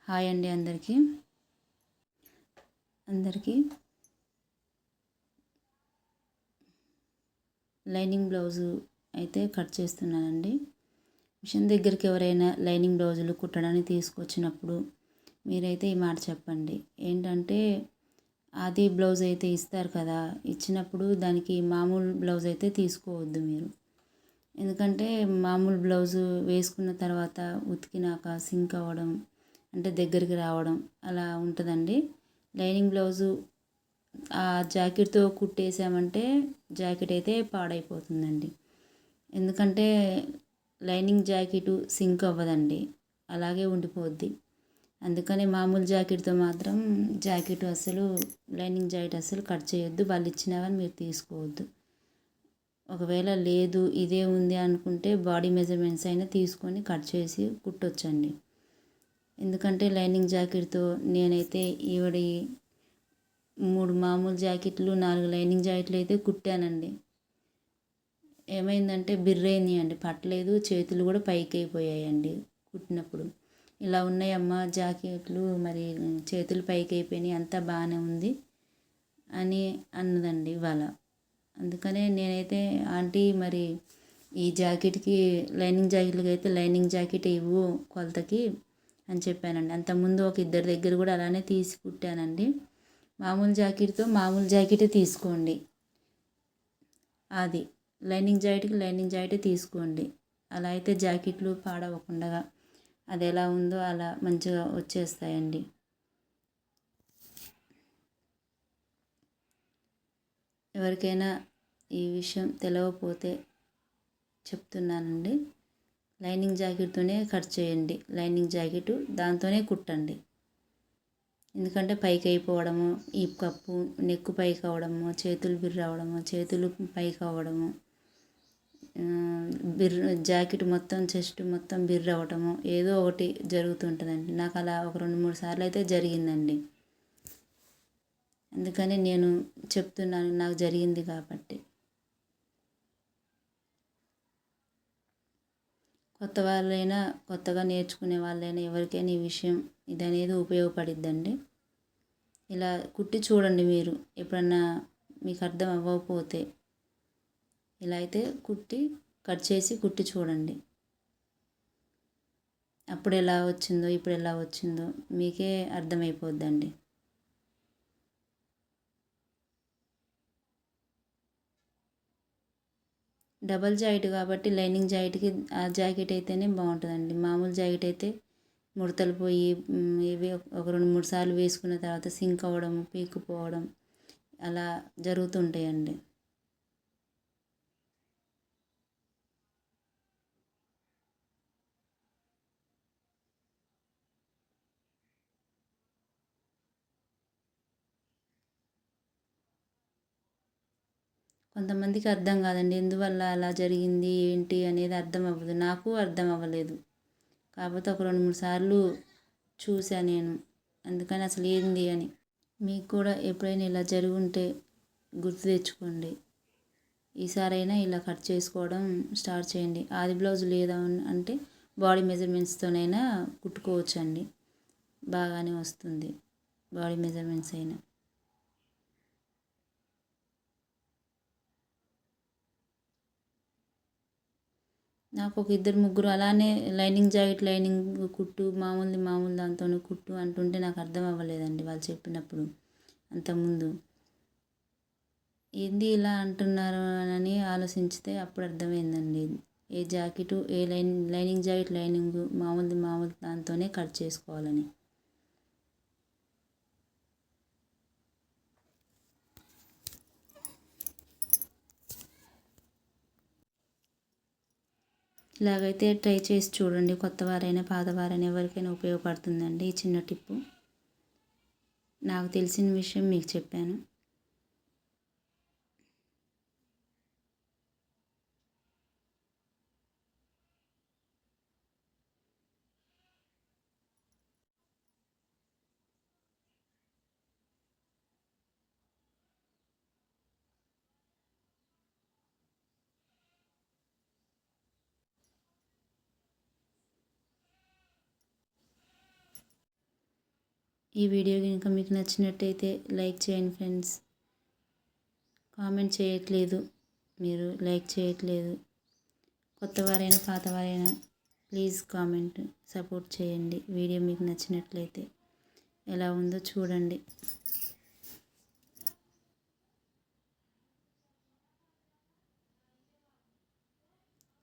Hi అండి అందరికీ lining blouse అయితే కట్ చేస్తున్నానండి. మిషన్ దగ్గరికి ఎవరైనా లైనింగ్ బ్లౌజులు కుట్టడానికి తీసుకొచ్చినప్పుడు మీరైతే ఈ మాట చెప్పండి. ఏంటంటే ఆది బ్లౌజ్ అయితే ఇస్తారు కదా, ఇచ్చినప్పుడు దానికి మామూలు బ్లౌజ్ అయితే తీసుకోవద్దు మీరు. ఎందుకంటే మామూలు బ్లౌజు వేసుకున్న తర్వాత ఉతికినాక సింక్ అవ్వడం, అంటే దగ్గరికి రావడం అలా ఉంటుందండి. లైనింగ్ బ్లౌజు ఆ జాకెట్తో కుట్టేసామంటే జాకెట్ అయితే పాడైపోతుందండి. ఎందుకంటే లైనింగ్ జాకెట్ సింక్ అవ్వదండి, అలాగే ఉండిపోద్ది. అందుకని మామూలు జాకెట్తో మాత్రం లైనింగ్ జాకెట్ అస్సలు కట్ చేయొద్దు. వాళ్ళు ఇచ్చినా కానీ మీరు తీసుకోవద్దు. ఒకవేళ లేదు ఇదే ఉంది అనుకుంటే బాడీ మెజర్మెంట్స్ అయినా తీసుకొని కట్ చేసి కుట్టొచ్చండి. ఎందుకంటే లైనింగ్ జాకెట్తో నేనైతే ఈవిడి 3 మామూలు జాకెట్లు, 4 లైనింగ్ జాకెట్లు అయితే కుట్టానండి. ఏమైందంటే బిర్రైనాయండి, పట్టలేదు. చేతులు కూడా పైకి అయిపోయాయండి కుట్టినప్పుడు. ఇలా ఉన్నాయమ్మా జాకెట్లు, మరి చేతులు పైకి అయిపోయినాయి, అంతా బాగానే ఉంది అని అన్నదండి ఇవాళ. అందుకనే నేనైతే ఆంటీ మరి ఈ జాకెట్కి లైనింగ్ జాకెట్లకి అయితే లైనింగ్ జాకెట్ ఇవ్వు కొలతకి అని చెప్పానండి. అంతకుముందు ఒక ఇద్దరి దగ్గర కూడా అలానే తీసి కుట్టానండి. మామూలు జాకెట్తో మామూలు జాకెటే తీసుకోండి. అది లైనింగ్ జాకెటే తీసుకోండి. అలా అయితే జాకెట్లు పాడవకుండా అది ఎలా ఉందో అలా మంచిగా వచ్చేస్తాయండి. ఎవరికైనా ఈ విషయం తెలియకపోతే చెప్తున్నానండి. లైనింగ్ జాకెట్తోనే కట్ చేయండి. లైనింగ్ జాకెట్ దాంతోనే కుట్టండి. ఎందుకంటే పైకి అయిపోవడము, ఈ కప్పు నెక్ పైకి అవ్వడము, చేతులు బిర్ర అవ్వడము, చేతులు పైకి అవ్వడము, జాకెట్ మొత్తం చెస్ట్ మొత్తం బిర్ర అవ్వటము ఏదో ఒకటి జరుగుతుంటుందండి. నాకు అలా ఒక 2-3 సార్లు అయితే జరిగిందండి. అందుకని నేను చెప్తున్నాను, నాకు జరిగింది కాబట్టి. కొత్త వాళ్ళైనా, కొత్తగా నేర్చుకునే వాళ్ళైనా ఎవరికైనా ఈ విషయం ఇదనేది ఉపయోగపడిద్దండి. ఇలా కుట్టి చూడండి. మీరు ఎప్పుడన్నా మీకు అర్థం అవ్వకపోతే ఇలా అయితే కట్ చేసి కుట్టి చూడండి. అప్పుడు ఎలా వచ్చిందో ఇప్పుడు ఎలా వచ్చిందో మీకే అర్థమైపోద్దండి. డబల్ జాకెట్ కాబట్టి లైనింగ్ జాకెట్కి ఆ జాకెట్ అయితేనే బాగుంటుందండి. మామూలు జాకెట్ అయితే ముడతలు పోయి ఇవి ఒక 2-3 సార్లు వేసుకున్న తర్వాత సింక్ అవ్వడం, పీక్కుపోవడం అలా జరుగుతుంటాయండి. కొంతమందికి అర్థం కాదండి, ఎందువల్ల అలా జరిగింది ఏంటి అనేది అర్థం అవ్వదు. నాకు అర్థం అవ్వలేదు. కాకపోతే ఒక 2-3 సార్లు చూసా నేను, అందుకని అసలు ఏంది అని. మీకు కూడా ఎప్పుడైనా ఇలా జరిగి ఉంటే గుర్తు తెచ్చుకోండి. ఈసారైనా ఇలా కట్ చేసుకోవడం స్టార్ట్ చేయండి. ఆది బ్లౌజ్ లేదా అంటే బాడీ మెజర్మెంట్స్తోనైనా కుట్టుకోవచ్చండి, బాగానే వస్తుంది బాడీ మెజర్మెంట్స్ అయినా. నాకు ఒక 2-3 అలానే లైనింగ్ కుట్టు, మామూలు దాంతోనే కుట్టు అంటుంటే నాకు అర్థం అవ్వలేదండి వాళ్ళు చెప్పినప్పుడు. అంతకుముందు ఏంది ఇలా అంటున్నారు అని ఆలోచించితే అప్పుడు అర్థమైందండి. ఏ జాకెట్ ఏ లైనింగ్ జాకెట్ మామూలు దాంతోనే కట్ చేసుకోవాలని. ఇలాగైతే ట్రై చేసి చూడండి. కొత్తవారైనా పాతవారైనా ఎవరికైనా ఉపయోగపడుతుందండి ఈ చిన్న టిప్పు. నాకు తెలిసిన విషయం మీకు చెప్పాను. ఈ వీడియో కనుక మీకు నచ్చినట్టయితే లైక్ చేయండి ఫ్రెండ్స్. కామెంట్ చేయట్లేదు, మీరు లైక్ చేయట్లేదు. కొత్తవారైనా పాతవారైనా ప్లీజ్ కామెంట్ సపోర్ట్ చేయండి. వీడియో మీకు నచ్చినట్లయితే ఎలా ఉందో చూడండి.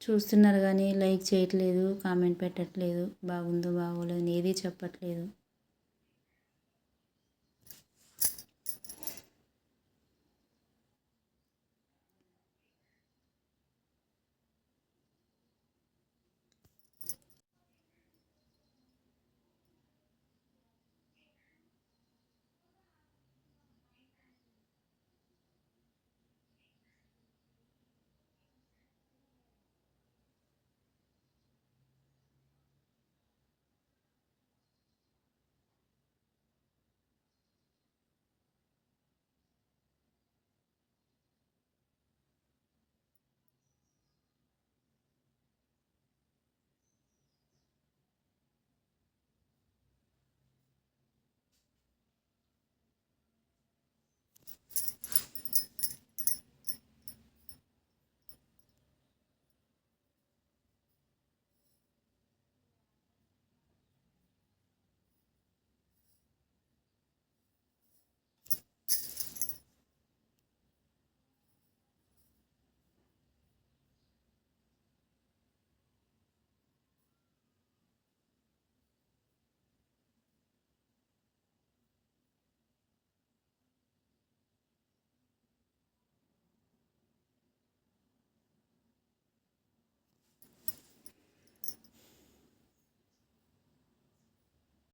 చూస్తున్నారు కానీ లైక్ చేయట్లేదు, కామెంట్ పెట్టట్లేదు, బాగుందో బాగోలేదు ఏదీ చెప్పట్లేదు.